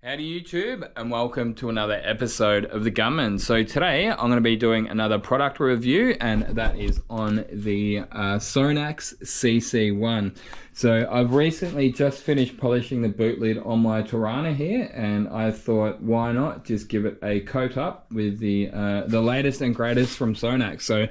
Howdy YouTube, and welcome to another episode of the Gunman. So today I'm going to be doing another product review, and that is on the Sonax CC1. So I've recently just finished polishing the boot lid on my Tirana here, and I thought why not just give it a coat up with the latest and greatest from Sonax. So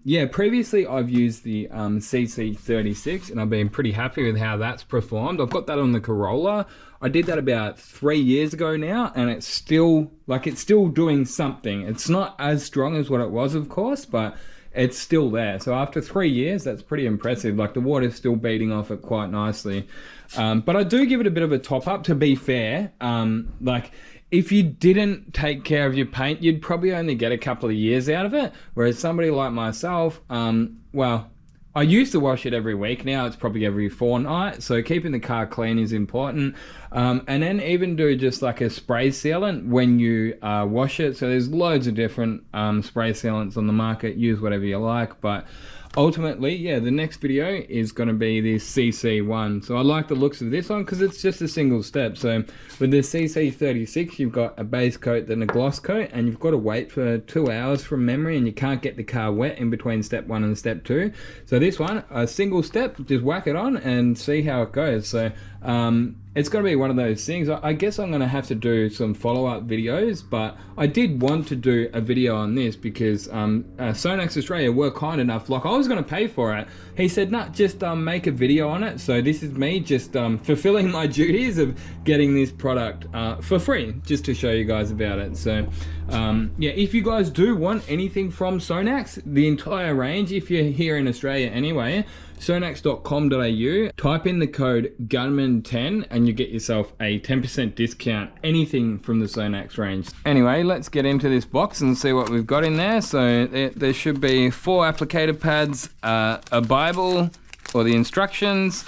yeah, previously I've used the CC36 and I've been pretty happy with how that's performed. I've got that on the Corolla. I did that about 3 years ago now, and it's still doing something. It's not as strong as what it was, of course, but it's still there. So after 3 years, that's pretty impressive. Like, the water's still beating off it quite nicely. But I do give it a bit of a top up, to be fair. Like, if you didn't take care of your paint, you'd probably only get a couple of years out of it. Whereas somebody like myself, well, I used to wash it every week. Now it's probably every fortnight. So keeping the car clean is important. And then even do just like a spray sealant when you wash it. So there's loads of different spray sealants on the market. Use whatever you like. But ultimately, yeah, the next video is going to be this CC1. So I like the looks of this one because it's just a single step. So with the CC36, you've got a base coat, then a gloss coat, and you've got to wait for 2 hours from memory, and you can't get the car wet in between step 1 and step 2. So this one, a single step, just whack it on and see how it goes. So it's going to be one of those things. I guess I'm going to have to do some follow-up videos, but I did want to do a video on this because Sonax Australia were kind enough. Like, I was going to pay for it. He said, nah, just make a video on it. So this is me just fulfilling my duties of getting this product for free, just to show you guys about it. So yeah, if you guys do want anything from Sonax, the entire range, if you're here in Australia anyway, sonax.com.au, type in the code Gunman10 and you get yourself a 10% discount, anything from the Sonax range. Anyway, let's get into this box and see what we've got in there. So there should be 4 applicator pads, a Bible or the instructions.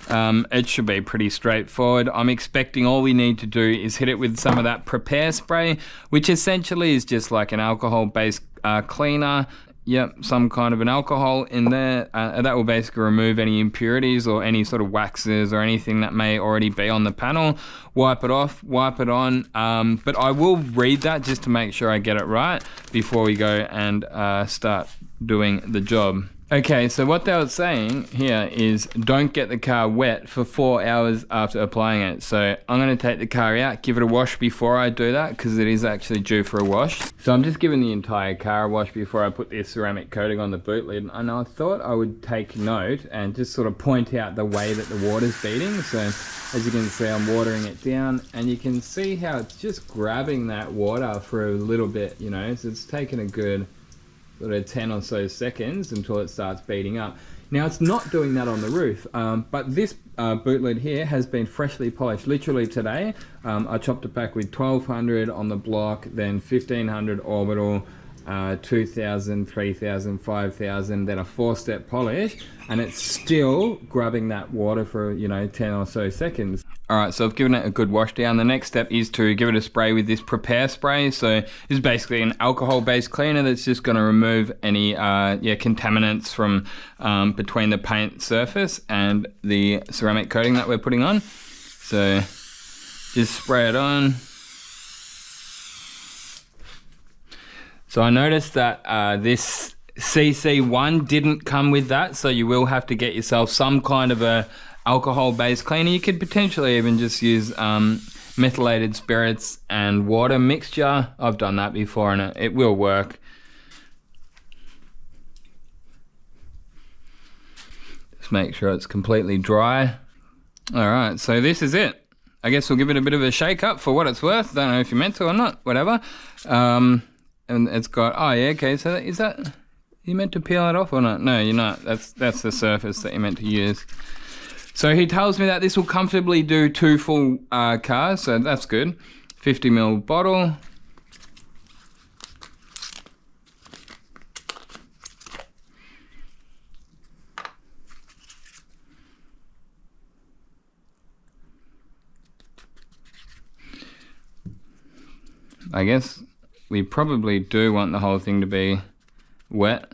It should be pretty straightforward. I'm expecting all we need to do is hit it with some of that prepare spray, which essentially is just like an alcohol-based cleaner. Yep, some kind of an alcohol in there. That will basically remove any impurities or any sort of waxes or anything that may already be on the panel. Wipe it off, wipe it on. But I will read that just to make sure I get it right before we go and start doing the job. Okay, so what they were saying here is don't get the car wet for 4 hours after applying it. So I'm going to take the car out, give it a wash before I do that because it is actually due for a wash. So I'm just giving the entire car a wash before I put this ceramic coating on the boot lid. And I thought I would take note and just sort of point out the way that the water's beating. So as you can see, I'm watering it down and you can see how it's just grabbing that water for a little bit, you know, so it's taken a good sort of 10 or so seconds until it starts beating up. Now it's not doing that on the roof, but this boot lid here has been freshly polished literally today. I chopped it back with 1200 on the block, then 1500 orbital, 2000, 3000, 5000, then a 4-step polish, and it's still grabbing that water for, you know, 10 or so seconds. Alright, so I've given it a good wash down. The next step is to give it a spray with this prepare spray. So this is basically an alcohol based cleaner that's just going to remove any contaminants from between the paint surface and the ceramic coating that we're putting on. So just spray it on. So I noticed that this CC1 didn't come with that, so you will have to get yourself some kind of a alcohol-based cleaner. You could potentially even just use methylated spirits and water mixture. I've done that before and it will work. Just make sure it's completely dry. Alright, so this is it. I guess we'll give it a bit of a shake up for what it's worth. Don't know if you're meant to or not, whatever. And it's got, oh yeah, okay, so is that, you meant to peel it off or not? No, you're not. That's the surface that you're meant to use. So he tells me that this will comfortably do 2 full cars, so that's good. 50ml bottle. I guess we probably do want the whole thing to be wet.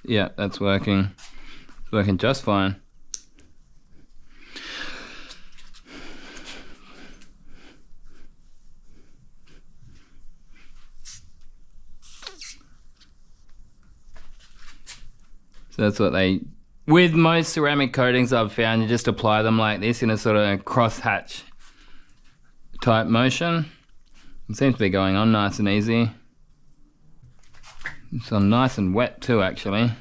Yeah, that's working. It's working just fine. So that's what they, with most ceramic coatings I've found, you just apply them like this in a sort of cross-hatch type motion. It seems to be going on nice and easy. It's on nice and wet too, actually.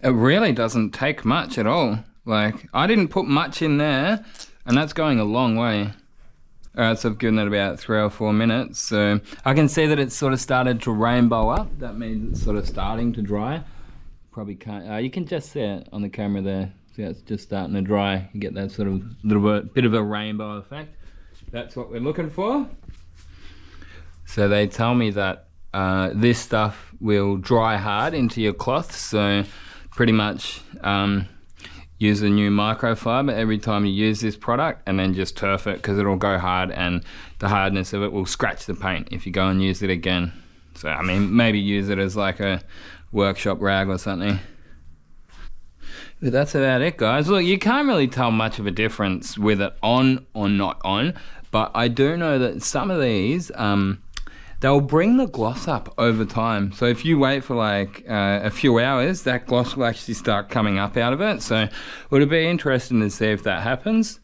It really doesn't take much at all. Like, I didn't put much in there, and that's going a long way. Alright, so I've given it about 3 or 4 minutes, so I can see that it's sort of started to rainbow up. That means it's sort of starting to dry. Probably can't, you can just see it on the camera there. See how it's just starting to dry. You get that sort of bit of a rainbow effect. That's what we're looking for. So they tell me that this stuff will dry hard into your cloth, so pretty much use a new microfiber every time you use this product, and then just turf it, because it'll go hard and the hardness of it will scratch the paint if you go and use it again. So I mean, maybe use it as like a workshop rag or something. But that's about it, guys. Look, you can't really tell much of a difference with it on or not on, but I do know that some of these they'll bring the gloss up over time. So if you wait for like a few hours, that gloss will actually start coming up out of it. So it would be interesting to see if that happens.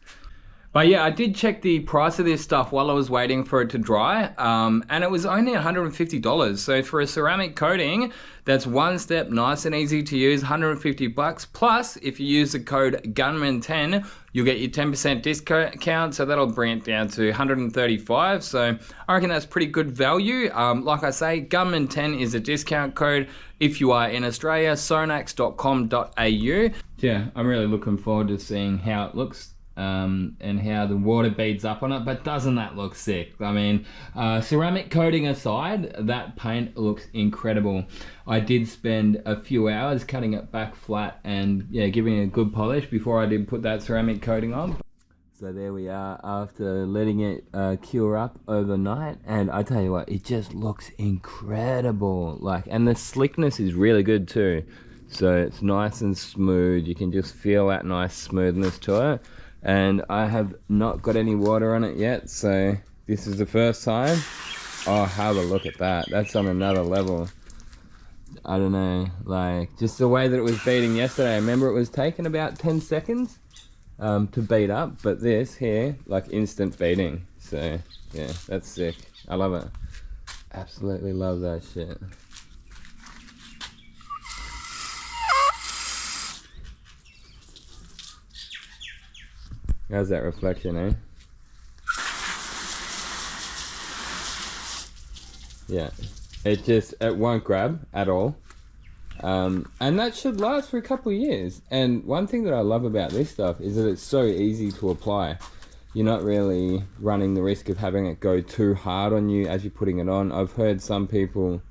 But yeah, I did check the price of this stuff while I was waiting for it to dry, and it was only $150. So for a ceramic coating, that's one step, nice and easy to use, 150 bucks. Plus, if you use the code Gunman10, you'll get your 10% discount, so that'll bring it down to 135. So I reckon that's pretty good value. Like I say, Gunman10 is a discount code if you are in Australia, sonax.com.au. Yeah, I'm really looking forward to seeing how it looks. And how the water beads up on it, but doesn't that look sick? I mean, ceramic coating aside, that paint looks incredible. I did spend a few hours cutting it back flat and yeah, giving it a good polish before I did put that ceramic coating on. So there we are after letting it cure up overnight, and I tell you what, it just looks incredible. Like, and the slickness is really good too. So it's nice and smooth. You can just feel that nice smoothness to it. And I have not got any water on it yet, so this is the first time. Oh, have a look at that. That's on another level. I don't know, like, just the way that it was beating yesterday. I remember it was taking about 10 seconds to beat up, but this here, like, instant beating. So, yeah, that's sick. I love it. Absolutely love that shit. How's that reflection, eh? Yeah, it won't grab at all. And that should last for a couple of years. And one thing that I love about this stuff is that it's so easy to apply. You're not really running the risk of having it go too hard on you as you're putting it on. I've heard some people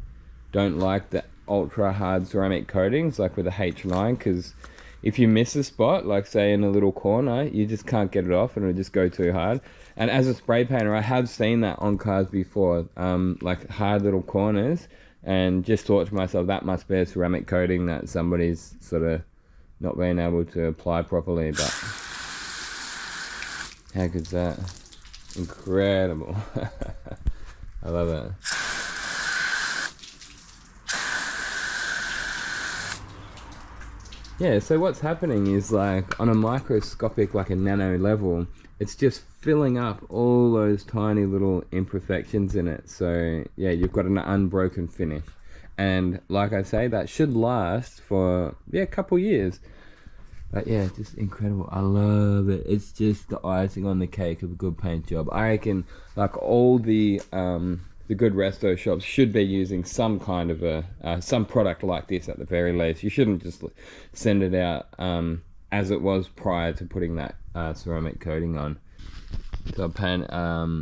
don't like the ultra hard ceramic coatings, like with the H9, because if you miss a spot, like say in a little corner, you just can't get it off and it'll just go too hard. And as a spray painter, I have seen that on cars before, like hard little corners, and just thought to myself, that must be a ceramic coating that somebody's sort of not being able to apply properly. But how good's that? Incredible. I love it. Yeah, so what's happening is, like, on a microscopic, like a nano level, it's just filling up all those tiny little imperfections in it. So yeah, you've got an unbroken finish. And like I say, that should last for, yeah, a couple years. But yeah, just incredible. I love it. It's just the icing on the cake of a good paint job. I reckon, like, all the good resto shops should be using some kind of some product like this at the very least. You shouldn't just send it out as it was prior to putting that ceramic coating on. So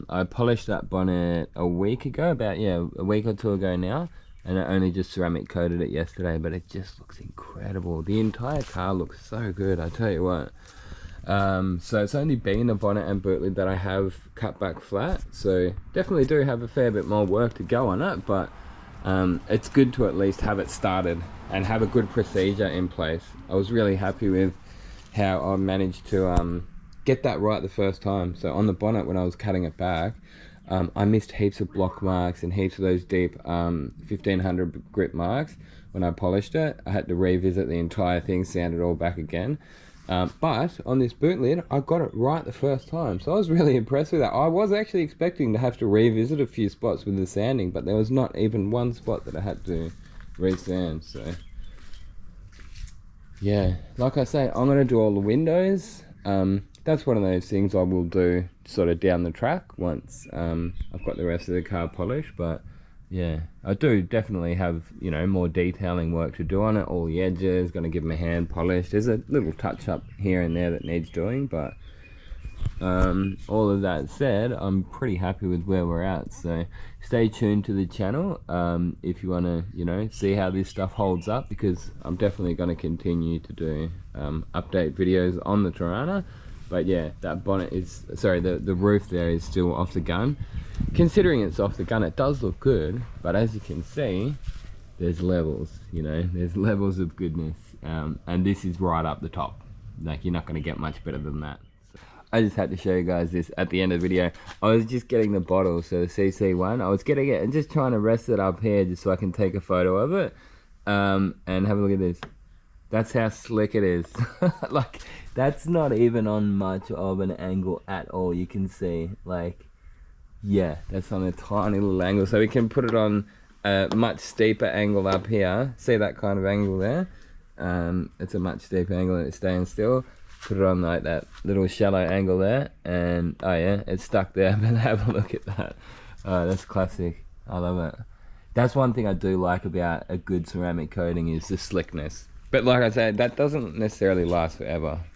I polished that bonnet a week ago, a week or two ago now, and I only just ceramic coated it yesterday, but it just looks incredible. The entire car looks so good, I tell you what. So it's only been a bonnet and boot lid that I have cut back flat, so definitely do have a fair bit more work to go on it, but it's good to at least have it started and have a good procedure in place. I was really happy with how I managed to get that right the first time. So on the bonnet, when I was cutting it back, I missed heaps of block marks and heaps of those deep 1500 grip marks, when I polished it. I had to revisit the entire thing, sand it all back again. But on this boot lid, I got it right the first time. So I was really impressed with that. I was actually expecting to have to revisit a few spots with the sanding, but there was not even one spot that I had to re-sand. So yeah, like I say, I'm going to do all the windows. That's one of those things I will do sort of down the track once I've got the rest of the car polished. But yeah, I do definitely have, you know, more detailing work to do on it. All the edges, going to give them a hand polish. There's a little touch up here and there that needs doing, but all of that said, I'm pretty happy with where we're at. So stay tuned to the channel if you want to, you know, see how this stuff holds up, because I'm definitely going to continue to do update videos on the Tirana. But yeah, that bonnet is, sorry, the roof there is still off the gun. Considering it's off the gun, it does look good, but as you can see, there's levels, you know, there's levels of goodness. And this is right up the top. Like, you're not going to get much better than that. I just had to show you guys this at the end of the video. I was just getting the bottle, so the CC1. I was getting it and just trying to rest it up here just so I can take a photo of it. And have a look at this. That's how slick it is. Like, that's not even on much of an angle at all. You can see, like, yeah, that's on a tiny little angle. So we can put it on a much steeper angle up here. See that kind of angle there? It's a much steeper angle and it's staying still. Put it on like that little shallow angle there, and oh yeah, it's stuck there. But have a look at that. That's classic. I love it. That's one thing I do like about a good ceramic coating is the slickness. But like I said, that doesn't necessarily last forever.